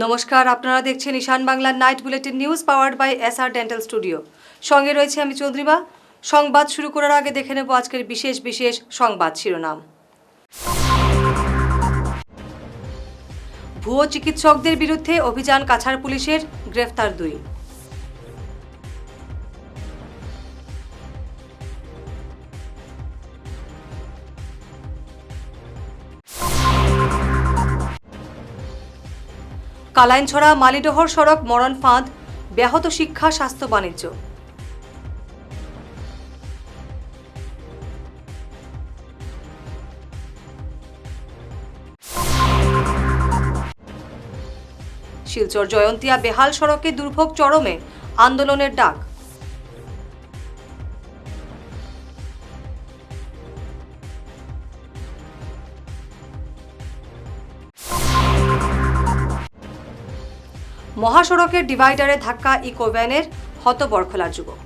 নমস্কার, আপনারা দেখছেন ঈশান বাংলার night bulletin news powered by SR dental studio. সঙ্গে রয়েছে আমি চন্দ্রিমা। সংবাদ শুরু করার আগে দেখে নেব আজকের বিশেষ সংবাদ শিরোনাম। ভুয়ো চিকিৎসকদের বিরুদ্ধে অভিযান কাছাড় পুলিশের, গ্রেফতার 2। কালাইনছড়া মালিডহর সড়ক মরণ ফাঁদ, ব্যাহত শিক্ষা স্বাস্থ্য বাণিজ্য। শিলচর জয়ন্তিয়া বেহাল সড়কে দুর্ভোগ চরমে, আন্দোলনের ডাক। মহাসড়কের ডিভাইডারে ধাক্কা ইকো ভ্যানের, হতবরখোলার যুবক।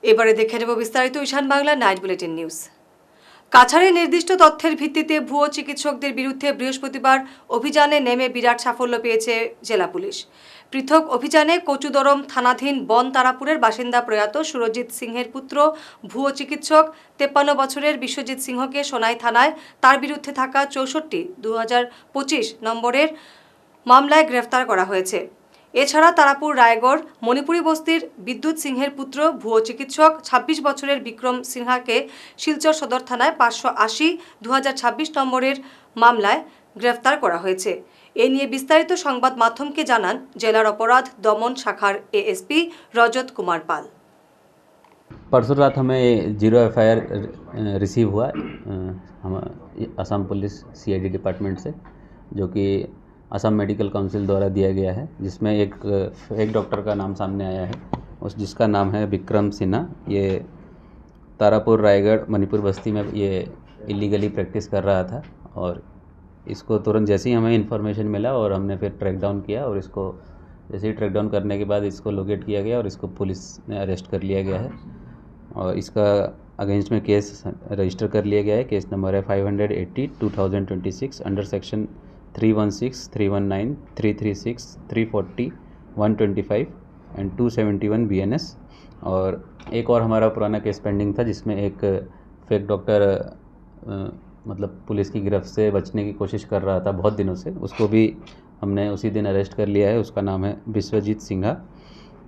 এবারে দেখে নেব বিস্তারিত ঈশান বাংলা নাইট বুলেটিন নিউজ। কাছাড়ে নির্দিষ্ট তথ্যের ভিত্তিতে ভুয়ো চিকিৎসকদের বিরুদ্ধে বৃহস্পতিবার অভিযানে নেমে বিরাট সাফল্য পেয়েছে জেলা পুলিশ। পৃথক অভিযানে কচুদরম থানাধীন বন তারাপুরের বাসিন্দা প্রয়াত সুরজিৎ সিংহের পুত্র ভুয়ো চিকিৎসক 53 বছরের বিশ্বজিৎ সিংহকে সোনাই থানায় তার বিরুদ্ধে থাকা 64/2025 নম্বরের মামলায় গ্রেফতার করা হয়েছে। এছাড়া তারাপুর রায়গড় মণিপুরি বস্তির বিদ্যুৎ সিংহের পুত্র ভুয়ো চিকিৎসক 26 বছরের বিক্রম সিনহাকে শিলচর সদর থানায় 580/2026 নম্বরের মামলায় গ্রেফতার করা হয়েছে। এ নিয়ে বিস্তারিত সংবাদ মাধ্যমকে জানান জেলার অপরাধ দমন শাখার এএসপি রজত कुमार पाल। परसों रात हमें 0 FIR रिसीव हुआ हम असम पुलिस CID डिपार्टमेंट से, जो कि असम मेडिकल काउंसिल द्वारा दिया गया है, जिसमें एक डॉक्टर का नाम सामने आया है जिसका नाम है विक्रम सिन्हा। ये तारापुर रायगढ़ मणिपुर बस्ती में ये इलीगली प्रैक्टिस कर रहा था और इसको तुरंत जैसे ही हमें इन्फॉर्मेशन मिला और हमने फिर ट्रैक डाउन किया और इसको जैसे ही ट्रैक डाउन करने के बाद इसको लोकेट किया गया और इसको पुलिस ने अरेस्ट कर लिया गया है और इसका अगेंस्ट में केस रजिस्टर कर लिया गया है। केस नंबर है 580/2026 अंडर सेक्शन 316, 319, 336, 340, 125 एंड 271 BNS। और एक और हमारा पुराना केस पेंडिंग था जिसमें एक फेक डॉक्टर मतलब पुलिस की गिरफ्त से बचने की कोशिश कर रहा था बहुत दिनों से, उसको भी हमने उसी दिन अरेस्ट कर लिया है। उसका नाम है विश्वजीत सिंघा।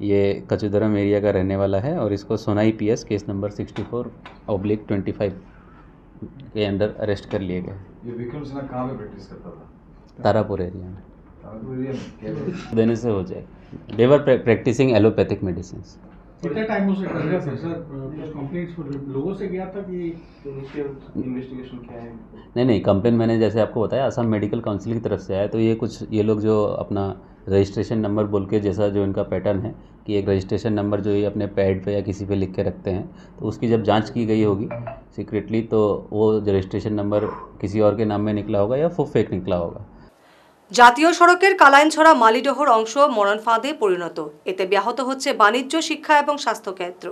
ये कचुदरम एरिया का रहने वाला है और इसको सोनाई PS केस नंबर 64/25 के अंडर अरेस्ट कर लिया गया। ये विक्रम सिन्हा कहाँ पे प्रैक्टिस करता था? तारापुर एरिया में। देने से हो जाए। दे वर प्रैक्टिसिंग एलोपैथिक मेडिसिन। कितने टाइम से कर रहे थे सर? कुछ कंप्लेंट्स लोगों से गया था कि उसके इन्वेस्टिगेशन क्या है? नहीं, कंप्लेन मैंने जैसे आपको बताया असम मेडिकल काउंसिल की तरफ से आया, तो ये लोग जो अपना रजिस्ट्रेशन नंबर बोल के, जैसा जो इनका पैटर्न है कि एक रजिस्ट्रेशन नंबर जो ये अपने पैड पे या किसी पे लिख के रखते हैं, तो उसकी जब जांच की गई होगी सीक्रेटली, तो वो रजिस्ट्रेशन नंबर किसी और के नाम में निकला होगा या वो फेक निकला होगा। জাতীয় সড়কের কালাইনছড়া মালিডহর অংশ মরণ ফাঁদে পরিণত, এতে ব্যাহত হচ্ছে বাণিজ্য, শিক্ষা এবং স্বাস্থ্যক্ষেত্র।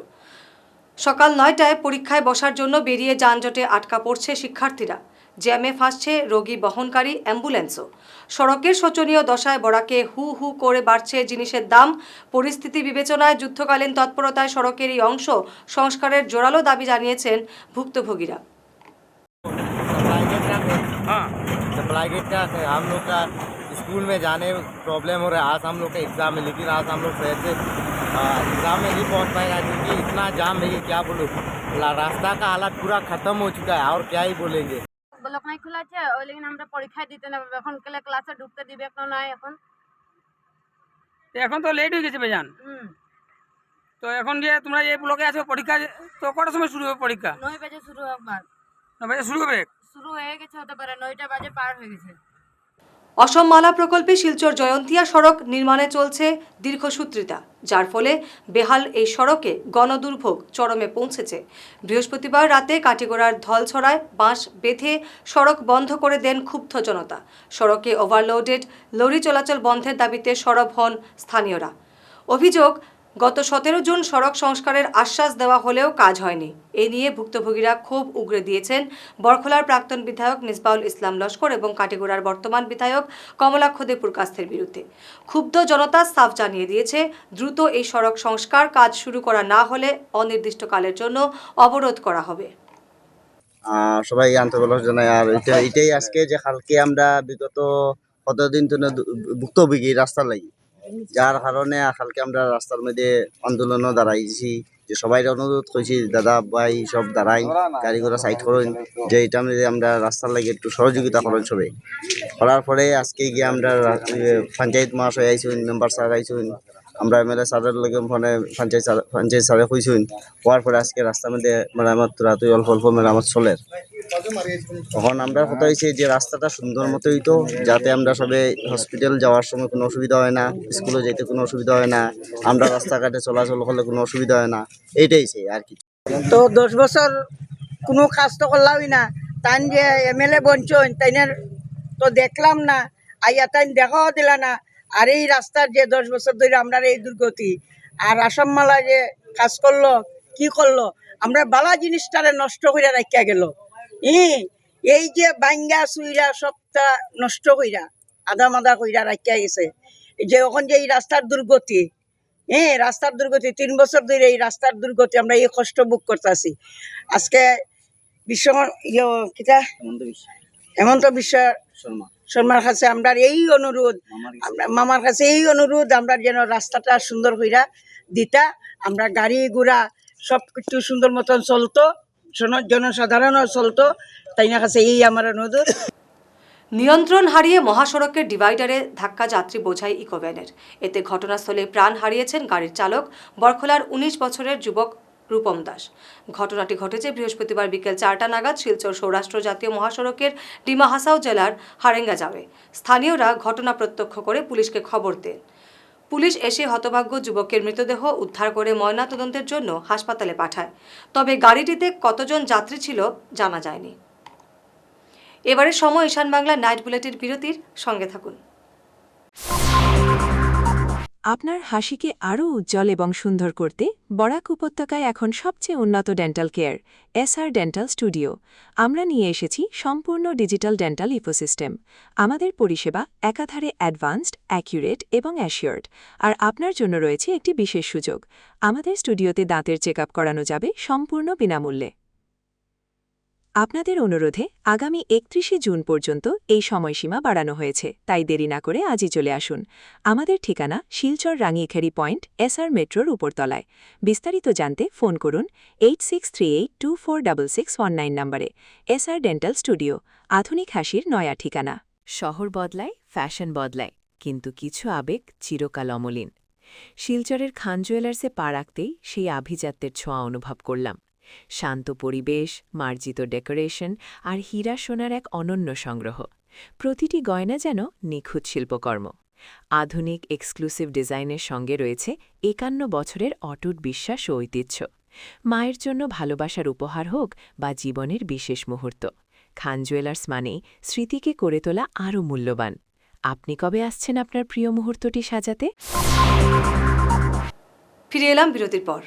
সকাল 9টায় পরীক্ষায় বসার জন্য বেরিয়ে যানজটে আটকা পড়ছে শিক্ষার্থীরা। জ্যামে ফাঁসছে রোগী বহনকারী অ্যাম্বুলেন্সও। সড়কের শোচনীয় দশায় বরাকে হু হু করে বাড়ছে জিনিসের দাম। পরিস্থিতি বিবেচনায় যুদ্ধকালীন তৎপরতায় সড়কের এই অংশ সংস্কারের জোরালো দাবি জানিয়েছেন ভুক্তভোগীরা। सप्लाई गेट का हम लोग का स्कूल में जाने प्रॉब्लम हो रहा है। आज हम लोग का एग्ज़ाम है, लेकिन आज हम लोग शहर से एग्ज़ाम में नहीं पहुंच पाएगा क्योंकि इतना जाम है कि क्या बोलूँ। रास्ता का हालत पूरा ख़त्म हो चुका है और क्या ही बोलेंगे। ব্লক নাই খোলা আছে, ওই লেগে আমরা পরীক্ষা দিতে না এখন কেলে ক্লাসে ঢুকতে দিবে কেন নাই এখন তো লেট হয়ে গেছে বেজান। তো এখন যে তোমরা এই ব্লকে আছো পরীক্ষা, তো কটার সময় শুরু হবে পরীক্ষা? 9 বাজে শুরু হবে। 9 বাজে শুরু হবে? শুরু হয়ে গেছে, হতে পারে 9টা বাজে পার হয়ে গেছে। অসম মালা প্রকল্পে শিলচর জয়ন্তিয়া সড়ক নির্মাণে চলছে দীর্ঘসূত্রিতা, যার ফলে বেহাল এই সড়কে গণদুর্ভোগ চরমে পৌঁছেছে। বৃহস্পতিবার রাতে কাটিগড়ার ধলছড়ায় বাঁশ বেঁধে সড়ক বন্ধ করে দেন ক্ষুব্ধ জনতা। সড়কে ওভারলোডেড লরি চলাচল বন্ধের দাবিতে সরব হন স্থানীয়রা। অভিযোগ, গত 17 জুন সড়ক সংস্কারের আশ্বাস দেওয়া হলেও কাজ হয়নি। এ নিয়ে ভুক্তভোগীরা ক্ষোভ উগরে দিয়েছেন বরখলার প্রাক্তন বিধায়ক মিসবাউল ইসলাম লস্কর এবং কাটিগড়ার বর্তমান বিধায়ক কমলাক্ষ দে পুরকাস্তের বিরুদ্ধে। ক্ষুব্ধ জনতা সাফ জানিয়ে দিয়েছে, দ্রুত এই সড়ক সংস্কার কাজ শুরু করা না হলে অনির্দিষ্টকালের জন্য অবরোধ করা হবে। সবাই আন্তরিক জানাই। আর এটাই আজকে যে কালকে আমরা বিগত কতদিন ধরে ভুক্তভোগী রাস্তার লাগি, যার কারণে কালকে আমরা রাস্তার মধ্যে আন্দোলনও দাঁড়াইছি। যে সবাই অনুরোধ করছি, দাদা ভাই সব দাঁড়াই, গাড়ি ঘোড়া সাইড করেন, যে এটা আমরা রাস্তার লাগে একটু সহযোগিতা করেন সবাই। করার পরে আজকে গিয়ে আমরা পঞ্চায়েত মহাশয় আইসুন, মেম্বার স্যার আইসুন, আমরা এমএলএ স্যারের লগে ফোনে পঞ্চায়েত স্যারে কইসুন। হওয়ার পরে আজকে রাস্তার মধ্যে মেরামত রাতে অল্প অল্প মেরামত চলে। তখন আমরা কথা হয়েছে যে রাস্তাটা সুন্দর মতো হইতো, যাতে আমরা সবে হসপিটাল যাওয়ার সময় কোনো অসুবিধা হয় না, স্কুলে যেতে কোনো অসুবিধা হয় না, আমরা রাস্তাঘাটে চলাচল করলে কোনো অসুবিধা হয় না, এইটাই চাই আর কি। তো 10 বছর কোনো কাজ তো করলামই না, তাই যে এমএলএ বঞ্চন তাই তো দেখলাম না, আইয়া তাই দেখাও দিল না। আর এই রাস্তার যে 10 বছর ধরে আমরা এই দুর্গতি, আর আসাম মালা যে কাজ করলো কি করলো, আমরা বালা জিনিসটারে নষ্ট করে রাখিয়া গেল। এই যে বাঙ্গা সুইরা সবটা নষ্ট কইরা আধা মাদা কইরা রাখিয়া গেছে। যে ওখান যে এই রাস্তার দুর্গতি, রাস্তার দুর্গতি 3 বছর ধরে এই রাস্তার দুর্গতি আমরা এই কষ্ট ভোগ করতেছি। আজকে হেমন্ত বিশ্ব শর্মার কাছে আমরা এই অনুরোধ, মামার কাছে এই অনুরোধ, আমরা যেন রাস্তাটা সুন্দর কইরা দিতা, আমরা গাড়ি ঘোড়া সব কিছু সুন্দর মতন চলতো, জনসাধারণও চলতো, তাই না কাছে এই আমার অনুরোধ। নিয়ন্ত্রণ হারিয়ে মহাসড়কের ডিভাইডারে ধাক্কা যাত্রী বোঝাই ইকোভ্যানের। এতে ঘটনাস্থলে প্রাণ হারিয়েছেন গাড়ির চালক বরখলার 19 বছরের যুবক রূপম দাস। ঘটনাটি ঘটেছে বৃহস্পতিবার বিকেল 4টা নাগাদ শিলচর সৌরাষ্ট্র জাতীয় মহাসড়কের ডিমা হাসাও জেলার হারেঙ্গা যাবে। স্থানীয়রা ঘটনা প্রত্যক্ষ করে পুলিশকে খবর দেন। পুলিশ এসে হতভাগ্য যুবকের মৃতদেহ উদ্ধার করে ময়নাতদন্তের জন্য হাসপাতালে পাঠায়। তবে গাড়িটিতে কতজন যাত্রী ছিল জানা যায়নি। এবারের সময় ঈশান বাংলা নাইট বুলেটিন বিরতির সঙ্গে থাকুন। আপনার হাসিকে আরও উজ্জ্বল এবং সুন্দর করতে বরাক উপত্যকায় এখন সবচেয়ে উন্নত dental care SR dental studio. আমরা নিয়ে এসেছি সম্পূর্ণ ডিজিটাল ডেন্টাল ইকোসিস্টেম। আমাদের পরিষেবা একাধারে অ্যাডভান্সড, অ্যাকিউরেট এবং অ্যাসিওর্ড। আর আপনার জন্য রয়েছে একটি বিশেষ সুযোগ, আমাদের স্টুডিওতে দাঁতের চেকআপ করানো যাবে সম্পূর্ণ বিনামূল্যে। আপনাদের অনুরোধে আগামী 31শে জুন পর্যন্ত এই সময়সীমা বাড়ানো হয়েছে, তাই দেরি না করে আজই চলে আসুন। আমাদের ঠিকানা শিলচর রাঙিয়েখারি পয়েন্ট, এসআর মেট্রোর উপরতলায়। বিস্তারিত জানতে ফোন করুন 8638246619 নম্বরে। এসআর ডেন্টাল স্টুডিও, আধুনিক হাসির নয়া ঠিকানা। শহর বদলায়, ফ্যাশন বদলায়, কিন্তু কিছু আবেগ চিরকাল অমলিন। শিলচরের খান জুয়েলার্সে পা রাখতেই সেই আভিজাত্যের ছোঁয়া অনুভব করলাম। শান্ত পরিবেশ, মার্জিত ডেকোরেশন আর হীরা সোনার এক অনন্য সংগ্রহ। প্রতিটি গয়না যেন নিখুঁত শিল্পকর্ম। আধুনিক এক্সক্লুসিভ ডিজাইনের সঙ্গে রয়েছে 51 বছরের অটুট বিশ্বাস ও ঐতিহ্য। মায়ের জন্য ভালোবাসার উপহার হোক বা জীবনের বিশেষ মুহূর্ত, খান জুয়েলার্স মানেই স্মৃতিকে করে তোলা আরও মূল্যবান। আপনি কবে আসছেন আপনার প্রিয় মুহূর্তটি সাজাতে? ফিরে এলাম বিরতির পর।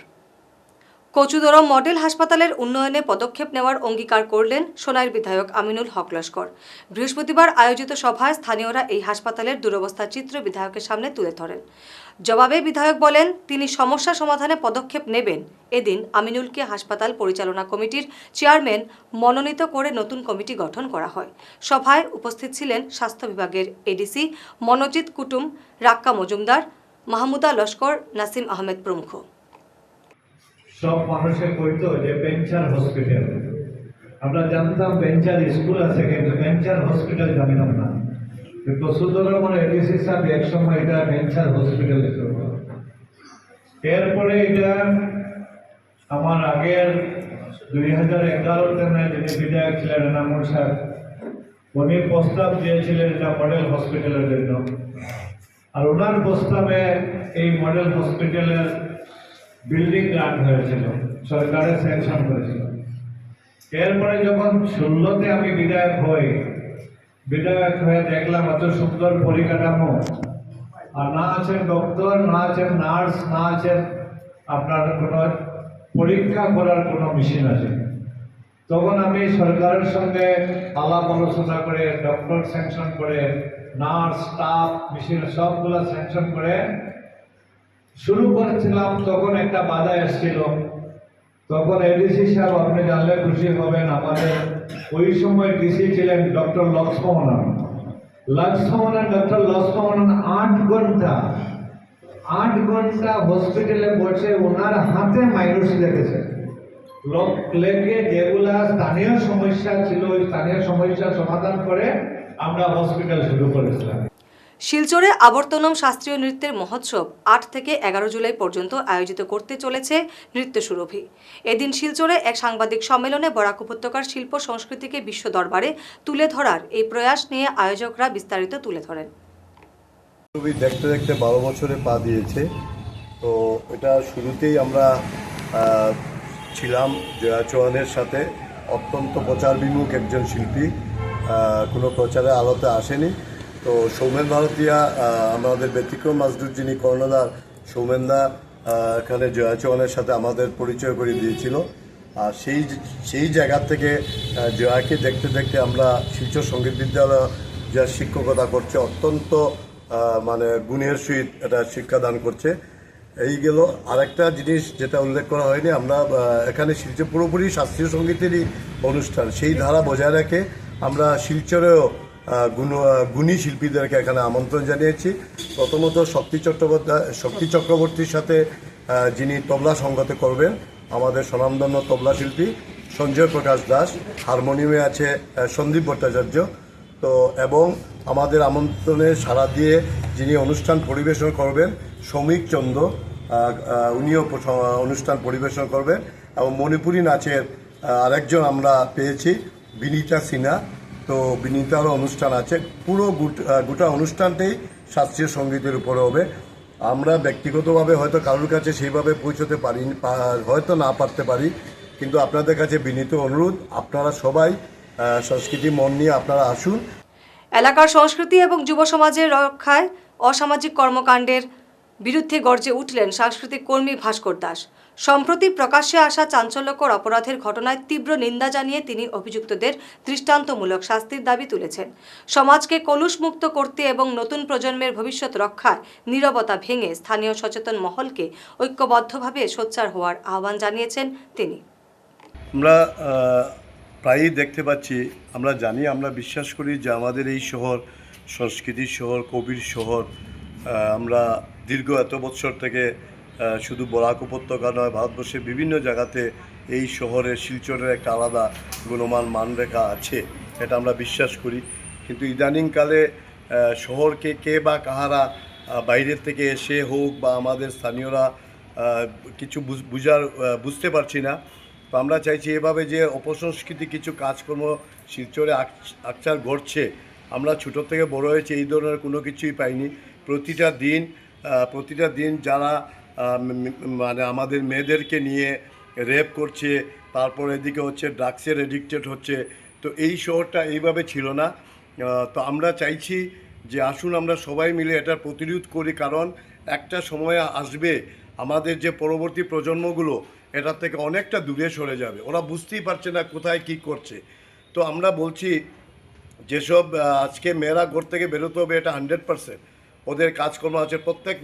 কচুদরম মডেল হাসপাতালের উন্নয়নে পদক্ষেপ নেওয়ার অঙ্গীকার করলেন সোনাইর বিধায়ক আমিনুল হক লস্কর। বৃহস্পতিবার আয়োজিত সভায় স্থানীয়রা এই হাসপাতালের দুরবস্থার চিত্র বিধায়কের সামনে তুলে ধরেন। জবাবে বিধায়ক বলেন তিনি সমস্যা সমাধানে পদক্ষেপ নেবেন। এদিন আমিনুলকে হাসপাতাল পরিচালনা কমিটির চেয়ারম্যান মনোনীত করে নতুন কমিটি গঠন করা হয়। সভায় উপস্থিত ছিলেন স্বাস্থ্য বিভাগের এডিসি মনোজিৎ কুটুম, রাক্কা মজুমদার, মাহমুদা লস্কর, নাসিম আহমেদ প্রমুখ। সব মানুষের কইতো যে বেঞ্চার হসপিটাল, আমরা জানতাম বেঞ্চার স্কুল আছে, কিন্তু বেঞ্চার হসপিটাল জানতাম না। কচুদরম এডিসি সাহেব এক সময় এটা বেঞ্চার হসপিটাল ছিল। এরপরে এটা আমার আগের 2011-তে যিনি বিধায়ক ছিলেন এনামুল সাহেব, উনি প্রস্তাব দিয়েছিলেন এটা মডেল হসপিটালের জন্য। আর ওনার প্রস্তাবে এই মডেল হসপিটালের বিল্ডিং গ্রান্ট হয়েছিল, সরকারে স্যাংশন করেছিল। এরপরে যখন 16-তে আমি বিধায়ক হয়ে দেখলাম এত সুন্দর পরিকাঠামো, আর না আছেন ডক্টর, না আছেন নার্স, না আছেন আপনার কোনো পরীক্ষা করার কোনো মেশিন আছে। তখন আমি সরকারের সঙ্গে আলাপ আলোচনা করে ডক্টর স্যাংশন করে নার্স স্টাফ মেশিন সবগুলো স্যাংশন করে শুরু করেছিলাম। তখন একটা বাধা এসেছিল। তখন এডিসি সাহেব, আপনি জানলে খুশি হবেন, আমাদের ওই সময় ডিসি ছিলেন ডক্টর লক্ষ্মণন। ডক্টর লক্ষ্মণন 8 ঘন্টা হসপিটালে বসে ওনার হাতে মাইনুস লেগেছে, লেগে যেগুলা স্থানীয় সমস্যা ছিল ওই স্থানীয় সমস্যা সমাধান করে আমরা হসপিটাল শুরু করেছিলাম। শিলচরে আবর্তনম শাস্ত্রীয় নৃত্যের মহোৎসব 8 থেকে 11 জুলাই পর্যন্ত আয়োজিত করতে চলেছে নৃত্য সুরভি। এদিন শিলচরে এক সাংবাদিক সম্মেলনে বরাক উপত্যকার শিল্প সংস্কৃতিকে বিশ্ব দরবারে তুলে ধরার এই প্রয়াস নিয়ে আয়োজকরা বিস্তারিত তুলে ধরেন। দেখতে দেখতে 12 বছরে পা দিয়েছে। তো এটা শুরুতেই আমরা ছিলাম জয়া চৌহানের সাথে, অত্যন্ত প্রচার বিমুখ একজন শিল্পী, কোনো প্রচারে আলোতে আসেনি। তো সৌমেন ভারতীয়া আমাদের ব্যতিক্রম মাজদুর যিনি কর্ণধার, সৌমেনদা এখানে জয়া চৌহানের সাথে আমাদের পরিচয় করে দিয়েছিল। আর সেই জায়গা থেকে জয়াকে দেখতে দেখতে আমরা শিলচর সঙ্গীত বিদ্যালয় যা শিক্ষকতা করছে, অত্যন্ত মানে গুণের সহিত এটা শিক্ষাদান করছে। এই গেল আরেকটা জিনিস যেটা উল্লেখ করা হয়নি, আমরা এখানে শিলচর পুরোপুরি শাস্ত্রীয় সঙ্গীতেরই অনুষ্ঠান, সেই ধারা বজায় রেখে আমরা শিলচরেও গুণী শিল্পীদেরকে এখানে আমন্ত্রণ জানিয়েছি। প্রথমত শক্তি চক্রবর্তীর সাথে যিনি তবলা সঙ্গতে করবেন, আমাদের স্বনামধন্য তবলা শিল্পী সঞ্জয় প্রকাশ দাস, হারমোনিয়ামে আছে সন্দীপ ভট্টাচার্য। তো এবং আমাদের আমন্ত্রণে সাড়া দিয়ে যিনি অনুষ্ঠান পরিবেশন করবেন শ্রমিক চন্দ্র, উনিও অনুষ্ঠান পরিবেশন করবেন। এবং মণিপুরী নাচের আরেকজন আমরা পেয়েছি বিনীতা সিনহা। তো বিনীতারও অনুষ্ঠান আছে। পুরো গোটা অনুষ্ঠানটাই শাস্ত্রীয় সঙ্গীতের উপরে হবে। আমরা ব্যক্তিগতভাবে হয়তো কারোর কাছে সেইভাবে পৌঁছতে পারি, হয়তো না পারতে পারি, কিন্তু আপনাদের কাছে বিনীত অনুরোধ, আপনারা সবাই সংস্কৃতি মন নিয়ে আপনারা আসুন। এলাকার সংস্কৃতি এবং যুব সমাজের রক্ষায় অসামাজিক কর্মকাণ্ডের বিরুদ্ধে গর্জে উঠলেন সাংস্কৃতিক কর্মী ভাস্কর দাস। সম্প্রতি প্রকাশ্যে আসা চাঞ্চল্যকর অপরাধের ঘটনায় তীব্র নিন্দা জানিয়ে তিনি অভিযুক্তদের দৃষ্টান্তমূলক শাস্তির দাবি তুলেছেন। সমাজকে কলুষমুক্ত করতে এবং নতুন প্রজন্মের ভবিষ্যৎ রক্ষায় নীরবতা ভেঙে স্থানীয় সচেতন মহলকে ঐক্যবদ্ধভাবে সোচ্চার হওয়ার আহ্বান জানিয়েছেন তিনি। আমরা প্রায়ই দেখতে পাচ্ছি, আমরা জানি, আমরা বিশ্বাস করি যে আমাদের এই শহর সংস্কৃতির শহর, কবির শহর। আমরা দীর্ঘ এত বছর থেকে শুধু বরাক উপত্যকা নয়, ভারতবর্ষের বিভিন্ন জায়গাতে এই শহরের শিলচরের একটা আলাদা গুণমান মানরেখা আছে, এটা আমরা বিশ্বাস করি। কিন্তু ইদানিংকালে শহরকে কে বা কাহারা বাইরের থেকে এসে হোক বা আমাদের স্থানীয়রা কিছু বুঝতে পারছি না। তো আমরা চাইছি এভাবে যে অপসংস্কৃতি কিছু কাজকর্ম শিলচরে আকচার ঘটছে, আমরা ছোটো থেকে বড় হয়েছি এই ধরনের কোনো কিছুই পাইনি। প্রতিটা দিন যারা মানে আমাদের মেয়েদেরকে নিয়ে রেপ করছে, তারপর এদিকে হচ্ছে ড্রাগসের এডিক্টেড হচ্ছে। তো এই শহরটা এইভাবে ছিল না। তো আমরা চাইছি যে আসুন আমরা সবাই মিলে এটা প্রতিরোধ করি, কারণ একটা সময় আসবে আমাদের যে পরবর্তী প্রজন্মগুলো এটার থেকে অনেকটা দূরে সরে যাবে, ওরা বুঝতেই পারছে না কোথায় কি করছে। তো আমরা বলছি যেসব আজকে মেয়েরা ঘর থেকে বেরোতে হবে, এটা 100% ওদের কাজকর্ম আছে। প্রত্যেক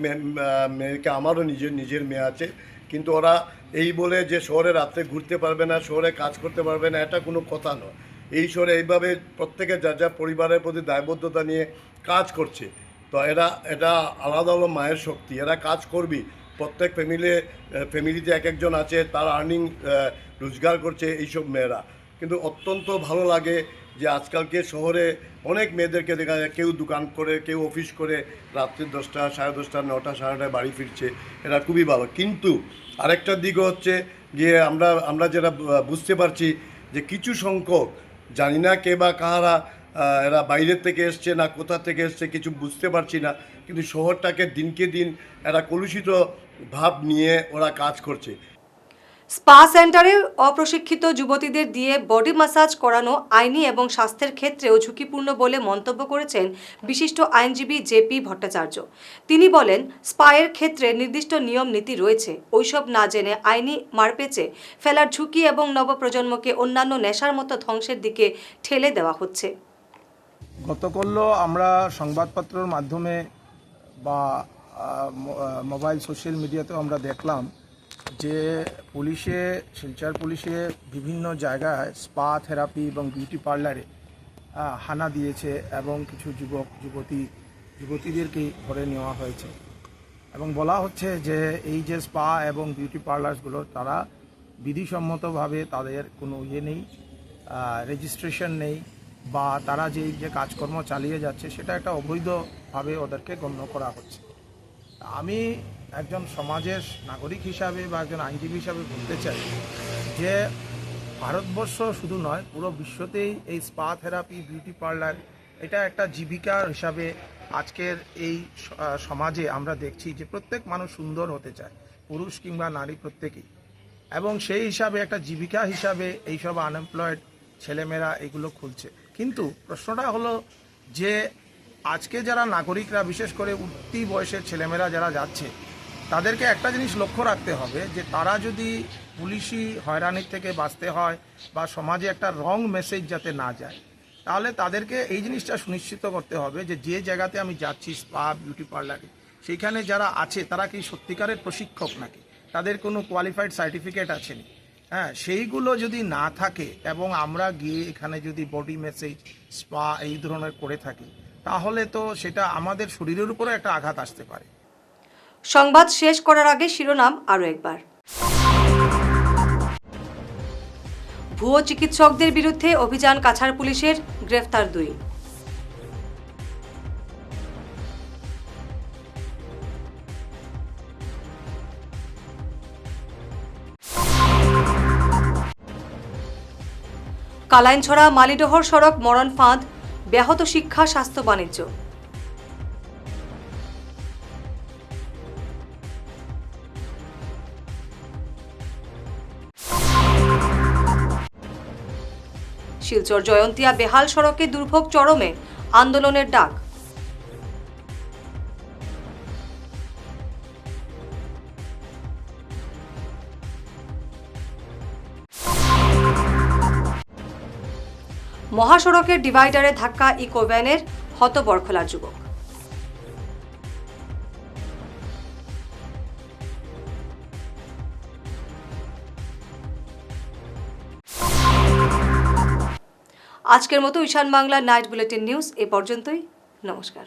মেয়েকে, আমারও নিজের মেয়ে আছে, কিন্তু ওরা এই বলে যে শহরে রাত্রে ঘুরতে পারবে না, শহরে কাজ করতে পারবে না, এটা কোনো কথা নয়। এই শহরে এইভাবে প্রত্যেকে যা পরিবারের প্রতি দায়বদ্ধতা নিয়ে কাজ করছে। তো এটা আলাদা হলো মায়ের শক্তি, এরা কাজ করবি। প্রত্যেক ফ্যামিলিতে এক একজন আছে, তার আর্নিং রোজগার করছে এইসব মেয়েরা। কিন্তু অত্যন্ত ভালো লাগে যে আজকালকে শহরে অনেক মেয়েদেরকে দেখা যায়, কেউ দোকান করে, কেউ অফিস করে, রাত্রি 10টা, 10:30, 9টা, 9:30 বাড়ি ফিরছে, এটা খুবই ভালো। কিন্তু আরেকটা দিকও হচ্ছে যে আমরা যেটা বুঝতে পারছি যে কিছু সংখ্যক, জানি না কে বা কাহারা, এরা বাইরের থেকে এসছে না কোথা থেকে এসছে কিছু বুঝতে পারছি না, কিন্তু শহরটাকে দিনকে দিন একটা কলুষিত ভাব নিয়ে ওরা কাজ করছে। স্পা সেন্টারে অপ্রশিক্ষিত যুবতীদের দিয়ে বডি ম্যাসাজ করানো আইনি এবং স্বাস্থ্যের ক্ষেত্রেও ঝুঁকিপূর্ণ বলে মন্তব্য করেছেন বিশিষ্ট আইনজীবী জেপি ভট্টাচার্য। তিনি বলেন, স্পায়ের ক্ষেত্রে নির্দিষ্ট নিয়ম নীতি রয়েছে, ওইসব না জেনে আইনি মারপেচে ফেলার ঝুঁকি এবং নবপ্রজন্মকে অন্যান্য নেশার মতো ধ্বংসের দিকে ঠেলে দেওয়া হচ্ছে। গতকাল আমরা সংবাদপত্রের মাধ্যমে বা মোবাইল সোশ্যাল মিডিয়াতেও আমরা দেখলাম যে শিলচর পুলিশে বিভিন্ন জায়গায় স্পা থেরাপি এবং বিউটি পার্লারে হানা দিয়েছে এবং কিছু যুবতীদেরকে ধরে নেওয়া হয়েছে এবং বলা হচ্ছে যে এই যে স্পা এবং বিউটি পার্লারসগুলো তারা বিধিসম্মতভাবে তাদের কোনো নেই, রেজিস্ট্রেশন নেই, বা তারা যে কাজকর্ম চালিয়ে যাচ্ছে সেটা একটা অবৈধভাবে ওদেরকে গণ্য করা হচ্ছে। আমি একজন সমাজের নাগরিক হিসাবে বা একজন আইনজীবী হিসাবে বলতে চাই যে ভারতবর্ষ শুধু নয়, পুরো বিশ্বতেই এই স্পা থেরাপি বিউটি পার্লার এটা একটা জীবিকা হিসাবে আজকের এই সমাজে আমরা দেখছি যে প্রত্যেক মানুষ সুন্দর হতে চায়, পুরুষ কিংবা নারী প্রত্যেকেই, এবং সেই হিসাবে একটা জীবিকা হিসাবে এইসব আনএমপ্লয়েড ছেলেমেয়েরা এগুলো খুলছে। কিন্তু প্রশ্নটা হলো যে আজকে যারা নাগরিকরা, বিশেষ করে উঠতি বয়সের ছেলেমেয়েরা যারা যাচ্ছে, তাদেরকে একটা জিনিস লক্ষ্য রাখতে হবে যে তারা যদি পুলিশি হয়রানির থেকে বাঁচতে হয় বা সমাজে একটা রং মেসেজ যাতে না যায়, তাহলে তাদেরকে এই জিনিসটা সুনিশ্চিত করতে হবে যে যে জায়গাতে আমি যাচ্ছি স্পা বিউটি পার্লারে, সেইখানে যারা আছে তারা কি সত্যিকারের প্রশিক্ষক নাকি, তাদের কোনো কোয়ালিফাইড সার্টিফিকেট আছে নি, হ্যাঁ, সেইগুলো যদি না থাকে এবং আমরা গিয়ে এখানে যদি বডি মেসেজ স্পা এই ধরনের করে থাকি, তাহলে তো সেটা আমাদের শরীরের উপরে একটা আঘাত আসতে পারে। সংবাদ শেষ করার আগে শিরোনাম আরও একবার। ভুয়ো চিকিৎসকদের বিরুদ্ধে অভিযান কাছাড় পুলিশের, গ্রেফতার 2। কালাইনছড়া মালিডহর সড়ক মরণ ফাঁদ, ব্যাহত শিক্ষা, স্বাস্থ্য, বাণিজ্য। শিলচর জয়ন্তিয়া বেহাল সড়কে দুর্ভোগ চরমে, আন্দোলনের ডাক। মহাসড়কের ডিভাইডারে ধাক্কা ইকো ভ্যানের, হতবরখোলার যুবক। আজকের মতো ঈশান বাংলা নাইট বুলেটিন নিউজ এ পর্যন্তই। নমস্কার।